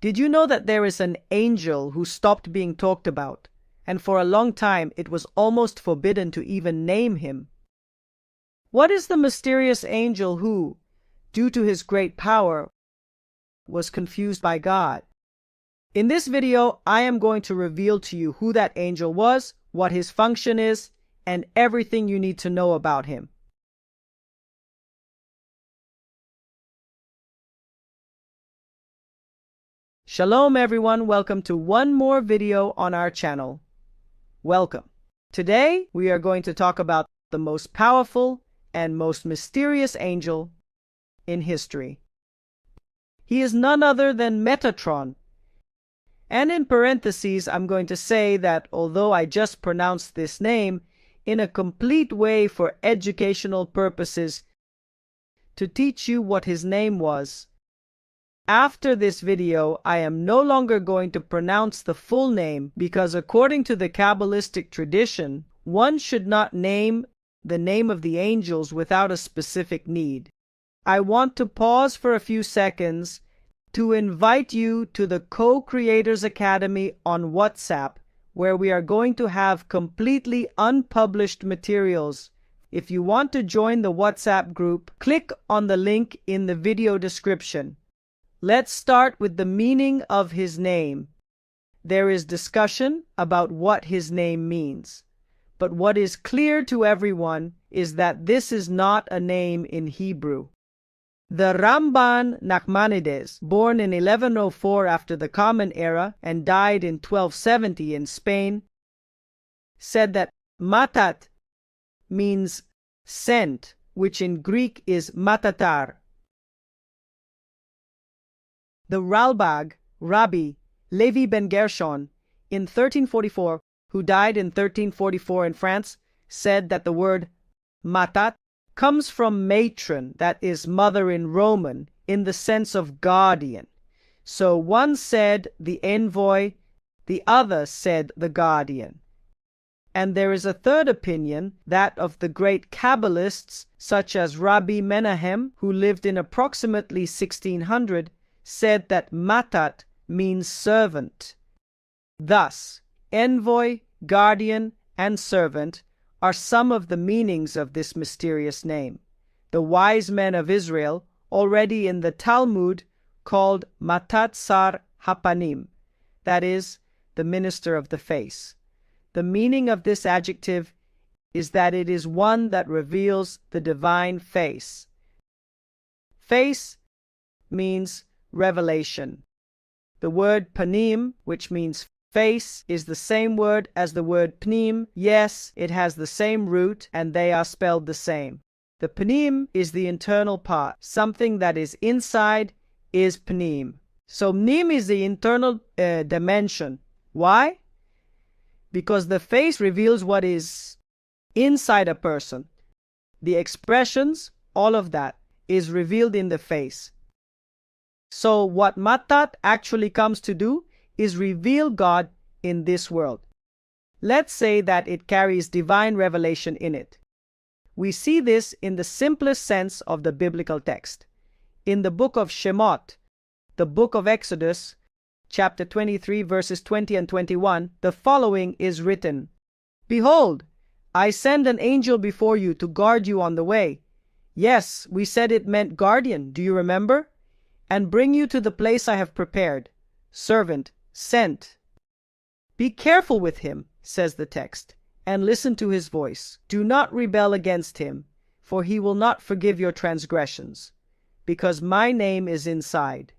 Did you know that there is an angel who stopped being talked about, and for a long time it was almost forbidden to even name him? What is the mysterious angel who, due to his great power, was confused by God? In this video, I am going to reveal to you who that angel was, what his function is, and everything you need to know about him. Shalom everyone, welcome to one more video on our channel. Welcome. Today we are going to talk about the most powerful and most mysterious angel in history. He is none other than Metatron. And in parentheses, I'm going to say that although I just pronounced this name in a complete way for educational purposes to teach you what his name was, after this video, I am no longer going to pronounce the full name because according to the Kabbalistic tradition, one should not name the name of the angels without a specific need. I want to pause for a few seconds to invite you to the Co-Creators Academy on WhatsApp, where we are going to have completely unpublished materials. If you want to join the WhatsApp group, click on the link in the video description. Let's start with the meaning of his name. There is discussion about what his name means, but what is clear to everyone is that this is not a name in Hebrew. The Ramban Nachmanides, born in 1104 after the Common Era and died in 1270 in Spain, said that Matat means sent, which in Greek is matatar. The Ralbag, Rabbi Levi ben Gershon, in 1344, who died in 1344 in France, said that the word matat comes from matron, that is mother in Roman, in the sense of guardian. So one said the envoy, the other said the guardian. And there is a third opinion, that of the great Kabbalists, such as Rabbi Menahem, who lived in approximately 1600, said that matat means servant. Thus, envoy, guardian, and servant are some of the meanings of this mysterious name. The wise men of Israel, already in the Talmud, called Matat Sar Hapanim, that is, the minister of the face. The meaning of this adjective is that it is one that reveals the divine face. Face means revelation. The word panim, which means face, is the same word as the word pnim. Yes, it has the same root and they are spelled the same. The panim is the internal part. Something that is inside is pnim. So pnim is the internal dimension. Why? Because the face reveals what is inside a person. The expressions, all of that, is revealed in the face. So what Matat actually comes to do is reveal God in this world. Let's say that it carries divine revelation in it. We see this in the simplest sense of the biblical text. In the book of Shemot, the book of Exodus, chapter 23, verses 20 and 21, the following is written: Behold, I send an angel before you to guard you on the way. Yes, we said it meant guardian, do you remember? And bring you to the place I have prepared. Servant, sent. Be careful with him, says the text, and listen to his voice. Do not rebel against him, for he will not forgive your transgressions, because my name is inside.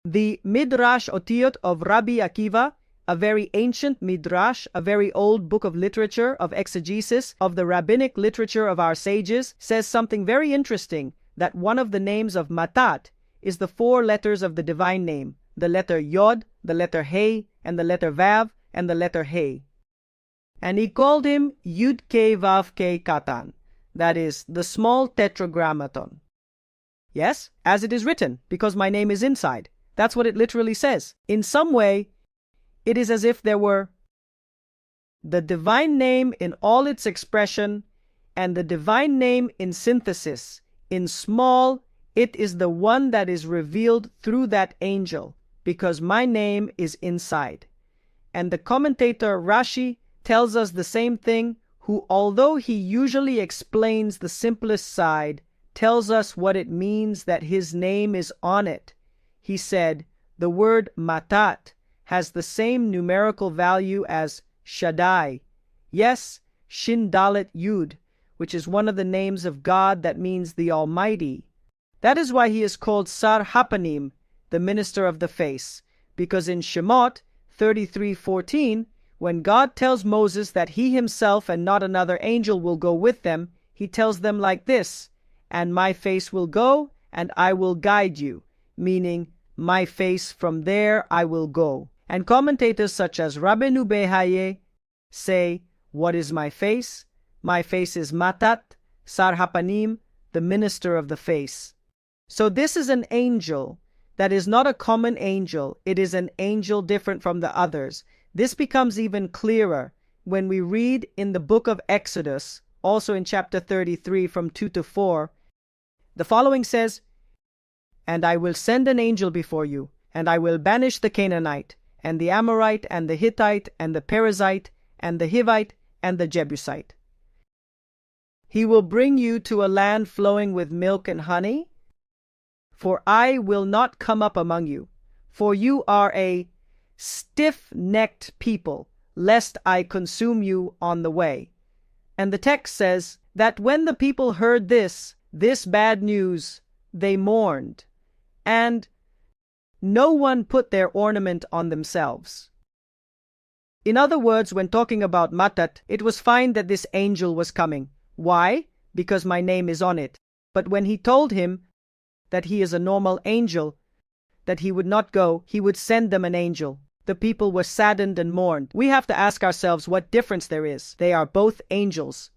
The Midrash Otiyot of Rabbi Akiva, a very ancient midrash, a very old book of literature, of exegesis, of the rabbinic literature of our sages, says something very interesting, that one of the names of Matat is the 4 letters of the divine name, the letter Yod, the letter He, and the letter Vav, and the letter He. And he called him Yud-Ke Vav-Ke Katan, that is, the small tetragrammaton. Yes, as it is written, because my name is inside. That's what it literally says. In some way, it is as if there were the divine name in all its expression and the divine name in synthesis, in small, It is the one that is revealed through that angel, because my name is inside. And the commentator Rashi tells us the same thing, who, although he usually explains the simplest side, tells us what it means that his name is on it. He said, the word matat has the same numerical value as Shaddai. Yes, Shin Dalet Yud, which is one of the names of God that means the Almighty. That is why he is called Sar Hapanim, the minister of the face, because in Shemot 33:14, when God tells Moses that he himself and not another angel will go with them, he tells them like this, and my face will go, and I will guide you, meaning, my face from there I will go. And commentators such as Rabbeinu Behaye say, what is my face? My face is Matat, Sar Hapanim, the minister of the face. So this is an angel that is not a common angel. It is an angel different from the others. This becomes even clearer when we read in the book of Exodus, also in chapter 33 from 2 to 4. The following says, and I will send an angel before you, and I will banish the Canaanite, and the Amorite, and the Hittite, and the Perizzite, and the Hivite, and the Jebusite. He will bring you to a land flowing with milk and honey, for I will not come up among you, for you are a stiff-necked people, lest I consume you on the way. And the text says that when the people heard this bad news, they mourned, and no one put their ornament on themselves. In other words, when talking about Matat, it was fine that this angel was coming. Why? Because my name is on it. But when he told him that he is a normal angel, that he would not go, he would send them an angel. The people were saddened and mourned. We have to ask ourselves what difference there is. They are both angels.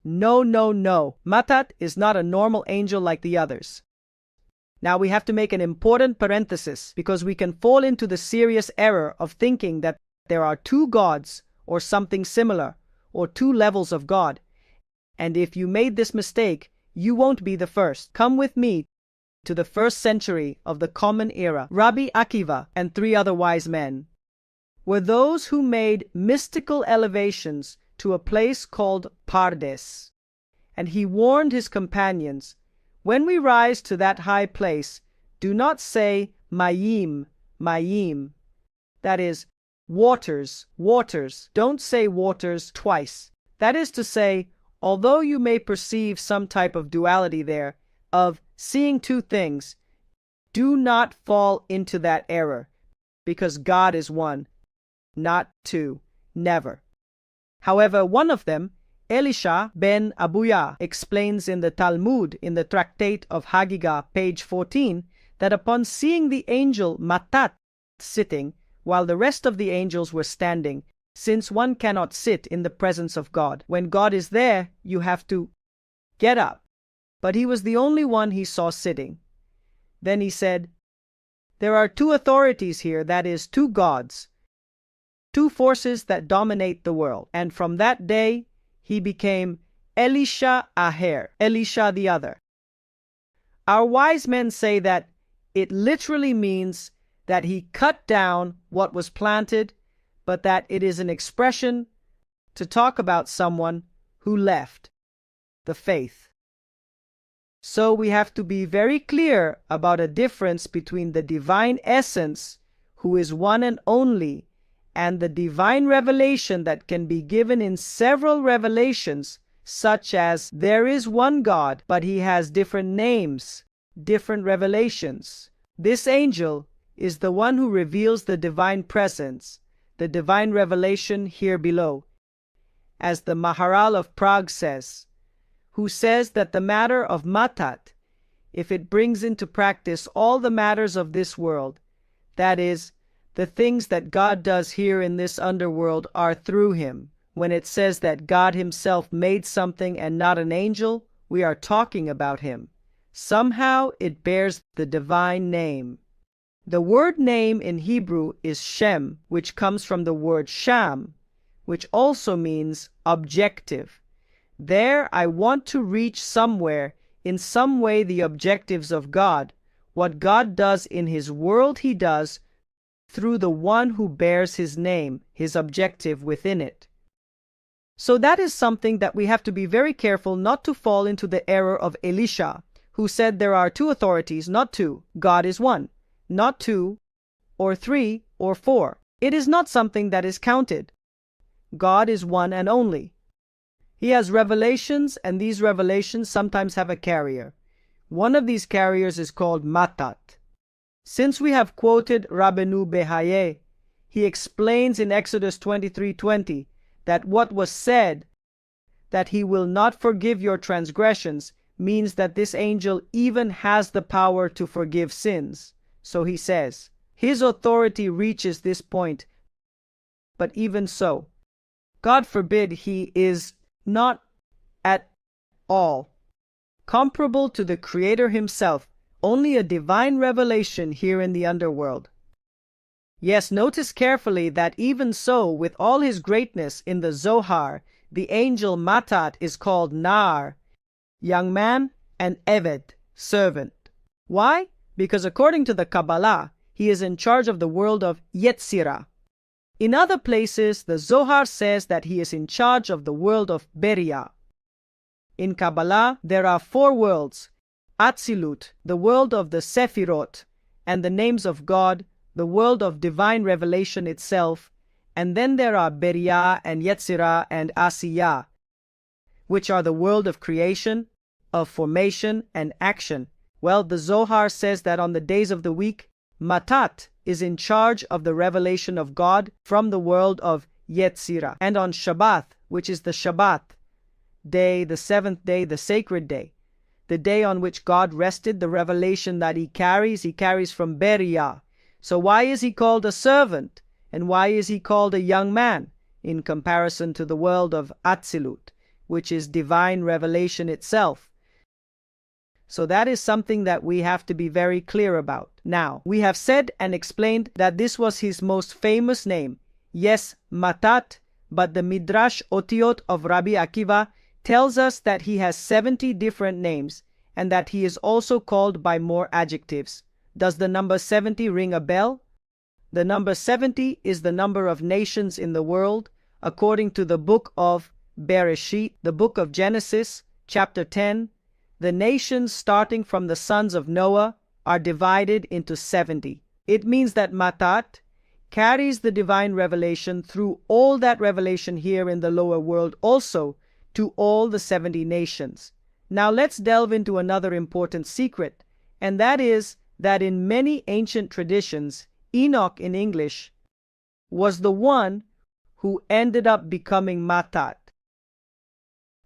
No, no, no. Matat is not a normal angel like the others. Now we have to make an important parenthesis, because we can fall into the serious error of thinking that there are two gods or something similar, or two levels of God. And if you made this mistake, you won't be the first. Come with me to the 1st century of the Common Era. Rabbi Akiva and 3 other wise men were those who made mystical elevations to a place called Pardes. And he warned his companions, when we rise to that high place, do not say Mayim, Mayim. That is, waters, waters. Don't say waters twice. That is to say, although you may perceive some type of duality there, of seeing two things, do not fall into that error, because God is one, not two, never. However, one of them, Elisha ben Abuya, explains in the Talmud, in the tractate of Hagigah, page 14, that upon seeing the angel Matat sitting, while the rest of the angels were standing, since one cannot sit in the presence of God. When God is there, you have to get up. But he was the only one he saw sitting. Then he said, there are two authorities here, that is, two gods, two forces that dominate the world. And from that day, he became Elisha Aher, Elisha the other. Our wise men say that it literally means that he cut down what was planted, but that it is an expression to talk about someone who left the faith. So we have to be very clear about a difference between the divine essence, who is one and only, and the divine revelation that can be given in several revelations, such as there is one God, but he has different names, different revelations. This angel is the one who reveals the divine presence, the divine revelation here below. As the Maharal of Prague says, who says that the matter of Matat, if it brings into practice all the matters of this world, that is, the things that God does here in this underworld are through him. When it says that God himself made something and not an angel, we are talking about him. Somehow it bears the divine name. The word name in Hebrew is Shem, which comes from the word Sham, which also means objective. There I want to reach somewhere in some way the objectives of God. What God does in his world, he does through the one who bears his name, his objective within it. So that is something that we have to be very careful not to fall into the error of Elisha, who said there are two authorities, not two. God is one, not two, or three, or four. It is not something that is counted. God is one and only. He has revelations, and these revelations sometimes have a carrier. One of these carriers is called Matat. Since we have quoted Rabbeinu Behaye, he explains in Exodus 23:20 that what was said, that he will not forgive your transgressions, means that this angel even has the power to forgive sins. So he says, his authority reaches this point. But even so, God forbid, he is not at all comparable to the Creator himself, only a divine revelation here in the underworld. Yes, notice carefully that even so, with all his greatness in the Zohar, the angel Matat is called Nar, young man, and Eved, servant. Why? Because according to the Kabbalah, he is in charge of the world of Yetzirah. In other places, the Zohar says that he is in charge of the world of Beriah. In Kabbalah, there are four worlds: Atzilut, the world of the Sephirot, and the names of God, the world of divine revelation itself, and then there are Beriah and Yetzirah and Asiyah, which are the world of creation, of formation and action. Well, the Zohar says that on the days of the week, Matat is in charge of the revelation of God from the world of Yetzirah. And on Shabbat, which is the Shabbat day, the seventh day, the sacred day, the day on which God rested, the revelation that he carries from Beriah. So why is he called a servant? And why is he called a young man in comparison to the world of Atzilut, which is divine revelation itself? So that is something that we have to be very clear about. Now, we have said and explained that this was his most famous name. Yes, Matat, but the Midrash Otiot of Rabbi Akiva tells us that he has 70 different names and that he is also called by more adjectives. Does the number 70 ring a bell? The number 70 is the number of nations in the world, according to the book of Bereshit, the book of Genesis, chapter 10. The nations starting from the sons of Noah are divided into 70. It means that Matat carries the divine revelation through all that revelation here in the lower world also to all the 70 nations. Now let's delve into another important secret, and that is that in many ancient traditions, Enoch in English was the one who ended up becoming Matat.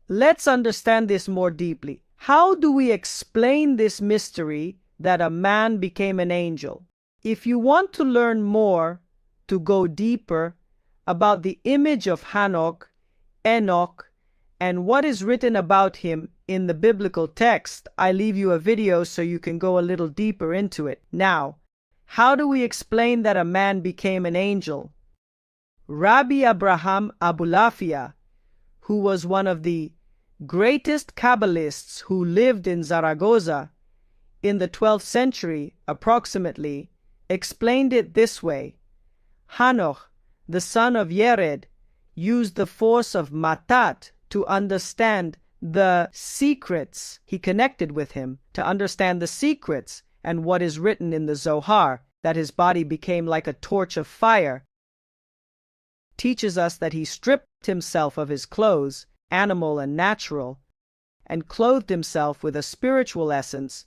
Let's understand this more deeply. How do we explain this mystery that a man became an angel? If you want to learn more, to go deeper about the image of Enoch, and what is written about him in the biblical text, I leave you a video so you can go a little deeper into it. Now, how do we explain that a man became an angel? Rabbi Abraham Abulafia, who was one of the greatest Kabbalists who lived in Zaragoza in the 12th century approximately, explained it this way. Hanoch, the son of Yered, used the force of Matat to understand the secrets. He connected with him to understand the secrets and what is written in the Zohar, that his body became like a torch of fire, teaches us that he stripped himself of his clothes, animal and natural, and clothed himself with a spiritual essence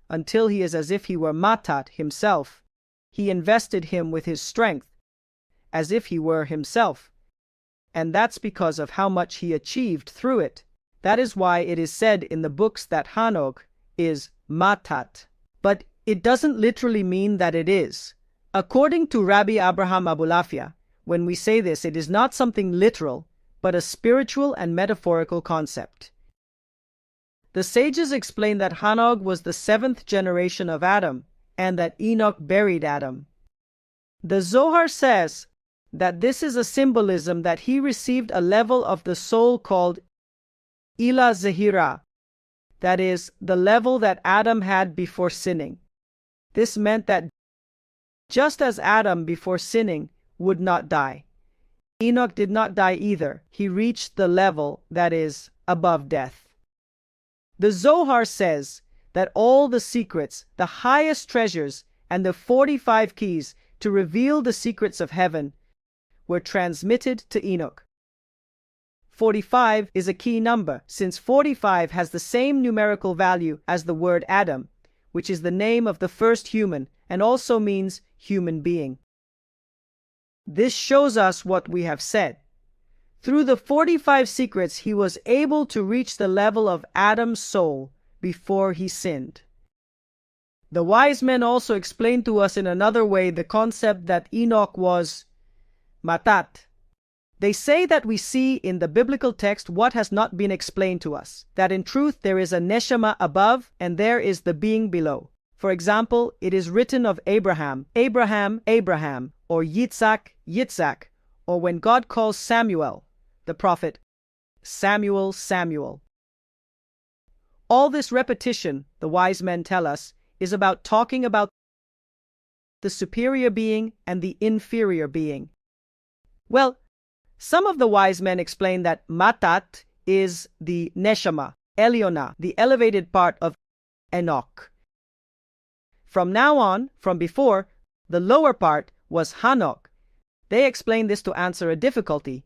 until he is as if he were Matat himself. He invested him with his strength, as if he were himself. And that's because of how much he achieved through it. That is why it is said in the books that Hanoch is Matat. But it doesn't literally mean that it is. According to Rabbi Abraham Abulafia, when we say this, it is not something literal, but a spiritual and metaphorical concept. The sages explain that Hanoch was the 7th generation of Adam, and that Enoch buried Adam. The Zohar says that this is a symbolism that he received a level of the soul called Ila Zehira, that is, the level that Adam had before sinning. This meant that just as Adam before sinning would not die, Enoch did not die either. He reached the level that is above death. The Zohar says that all the secrets, the highest treasures, and the 45 keys to reveal the secrets of heaven were transmitted to Enoch. 45 is a key number, since 45 has the same numerical value as the word Adam, which is the name of the first human and also means human being. This shows us what we have said. Through the 45 secrets, he was able to reach the level of Adam's soul before he sinned. The wise men also explained to us in another way the concept that Enoch was matat. They say that we see in the biblical text what has not been explained to us, that in truth there is a neshama above and there is the being below. For example, it is written of Abraham, Abraham, Abraham, or Yitzhak, Yitzhak, or when God calls Samuel, the prophet, Samuel, Samuel. All this repetition, the wise men tell us, is about talking about the superior being and the inferior being. Well, some of the wise men explain that matat is the neshama, Eliona, the elevated part of Enoch. From now on, from before, the lower part was Hanok. They explain this to answer a difficulty.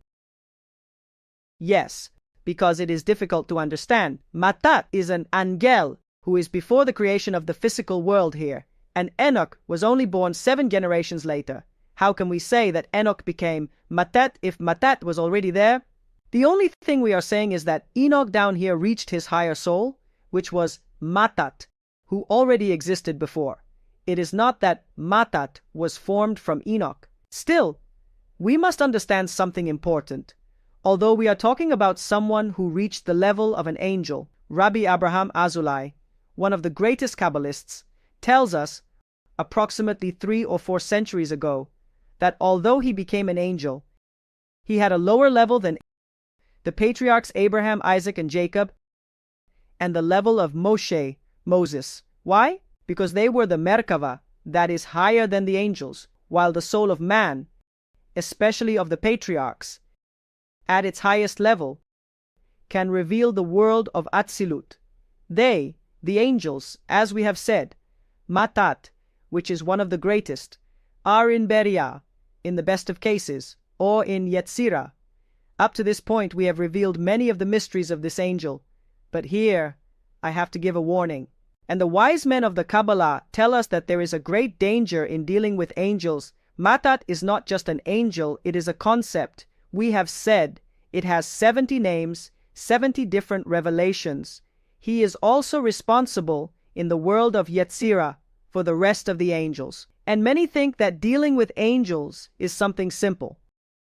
Yes, because it is difficult to understand. Matat is an ángel who is before the creation of the physical world here, and Enoch was only born 7 generations later. How can we say that Enoch became Matat if Matat was already there? The only thing we are saying is that Enoch down here reached his higher soul, which was Matat, who already existed before. It is not that Matat was formed from Enoch. Still, we must understand something important. Although we are talking about someone who reached the level of an angel, Rabbi Abraham Azulai, one of the greatest Kabbalists, tells us, approximately 3 or 4 centuries ago, that although he became an angel, he had a lower level than the patriarchs Abraham, Isaac, and Jacob, and the level of Moshe, Moses. Why? Because they were the Merkava, that is higher than the angels, while the soul of man, especially of the patriarchs, at its highest level, can reveal the world of Atzilut. They, the angels, as we have said, Matat, which is one of the greatest, are in Beria, in the best of cases, or in Yetzirah. Up to this point we have revealed many of the mysteries of this angel, but here I have to give a warning. And the wise men of the Kabbalah tell us that there is a great danger in dealing with angels. Matat is not just an angel, it is a concept. We have said it has 70 names, 70 different revelations. He is also responsible in the world of Yetzirah for the rest of the angels. And many think that dealing with angels is something simple.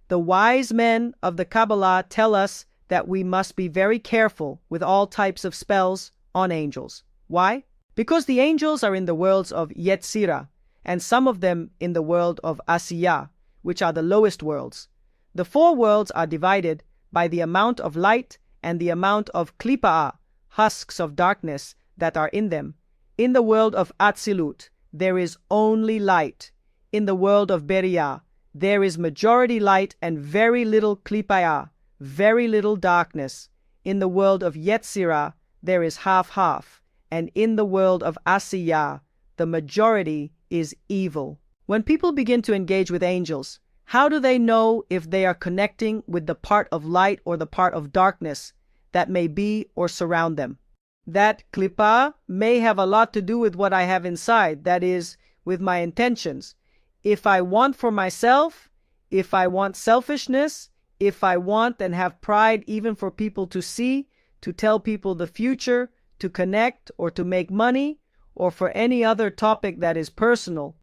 The wise men of the Kabbalah tell us that we must be very careful with all types of spells on angels. Why? Because the angels are in the worlds of Yetzirah, and some of them in the world of Asiyah, which are the lowest worlds. The 4 worlds are divided by the amount of light and the amount of klipa'ah, husks of darkness, that are in them. In the world of Atzilut, there is only light. In the world of Beriah, there is majority light and very little klipa'ah, very little darkness. In the world of Yetzirah, there is half-half. And in the world of Asiyah, the majority is evil. When people begin to engage with angels, how do they know if they are connecting with the part of light or the part of darkness that may be or surround them? That klipa may have a lot to do with what I have inside, that is, with my intentions. If I want for myself, if I want selfishness, if I want and have pride even for people to see, to tell people the future, to connect or to make money, or for any other topic that is personal,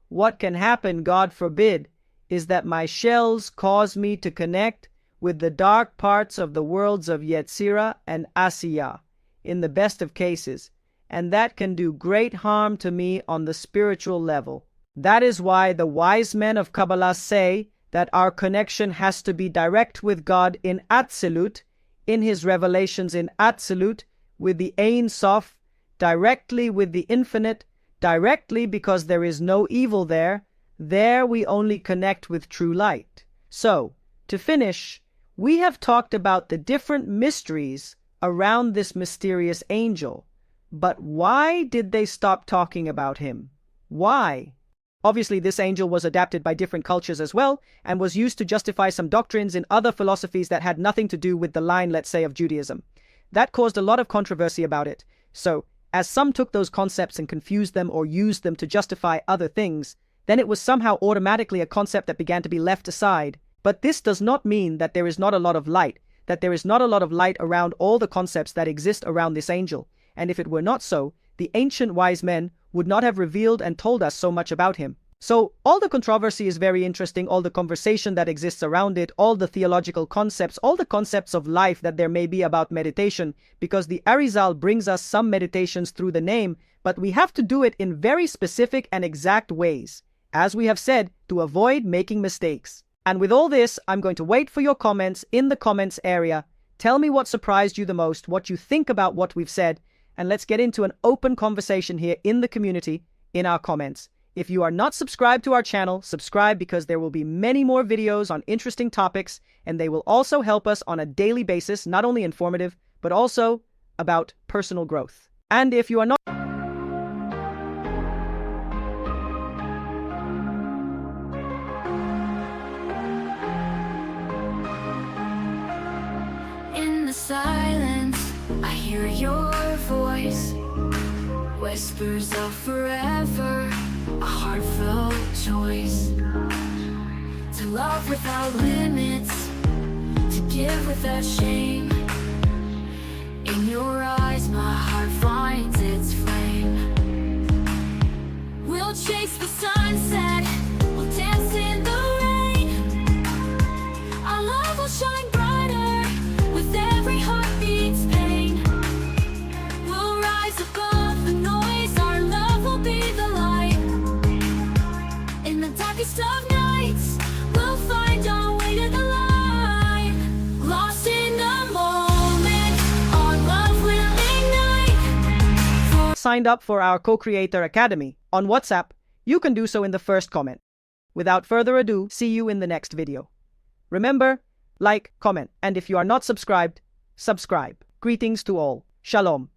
what can happen, God forbid, is that my shells cause me to connect with the dark parts of the worlds of Yetzirah and Asiyah, in the best of cases, and that can do great harm to me on the spiritual level. That is why the wise men of Kabbalah say that our connection has to be direct with God in Atzilut, in His revelations in Atzilut, with the Ein Sof, directly with the infinite, directly because there is no evil there. There we only connect with true light. So, to finish, we have talked about the different mysteries around this mysterious angel. But why did they stop talking about him? Why? Obviously, this angel was adapted by different cultures as well, and was used to justify some doctrines in other philosophies that had nothing to do with the line, let's say, of Judaism. That caused a lot of controversy about it. So, as some took those concepts and confused them or used them to justify other things, then it was somehow automatically a concept that began to be left aside. But this does not mean that there is not a lot of light, that there is not a lot of light around all the concepts that exist around this angel. And if it were not so, the ancient wise men would not have revealed and told us so much about him. So, all the controversy is very interesting, all the conversation that exists around it, all the theological concepts, all the concepts of life that there may be about meditation, because the Arizal brings us some meditations through the name, but we have to do it in very specific and exact ways, as we have said, to avoid making mistakes. And with all this, I'm going to wait for your comments in the comments area. Tell me what surprised you the most, what you think about what we've said, and let's get into an open conversation here in the community, in our comments. If you are not subscribed to our channel, subscribe, because there will be many more videos on interesting topics, and they will also help us on a daily basis, not only informative, but also about personal growth. And if you are not in the silence, I hear your voice, whispers of forever, a heartfelt choice, to love without limits, to give without shame. In your eyes my heart finds its flame. We'll chase the sunset, we'll dance in the rain. Our love will shine brighter with every heartbeat's pain. We'll rise above the noise, our love will be the light. In the darkest of nights, we'll find our way to the light. Lost in the moment, our love will ignite. signed up for our Co-Creator Academy on WhatsApp, you can do so in the first comment. Without further ado, see you in the next video. Remember, like, comment, and if you are not subscribed, subscribe. Greetings to all. Shalom.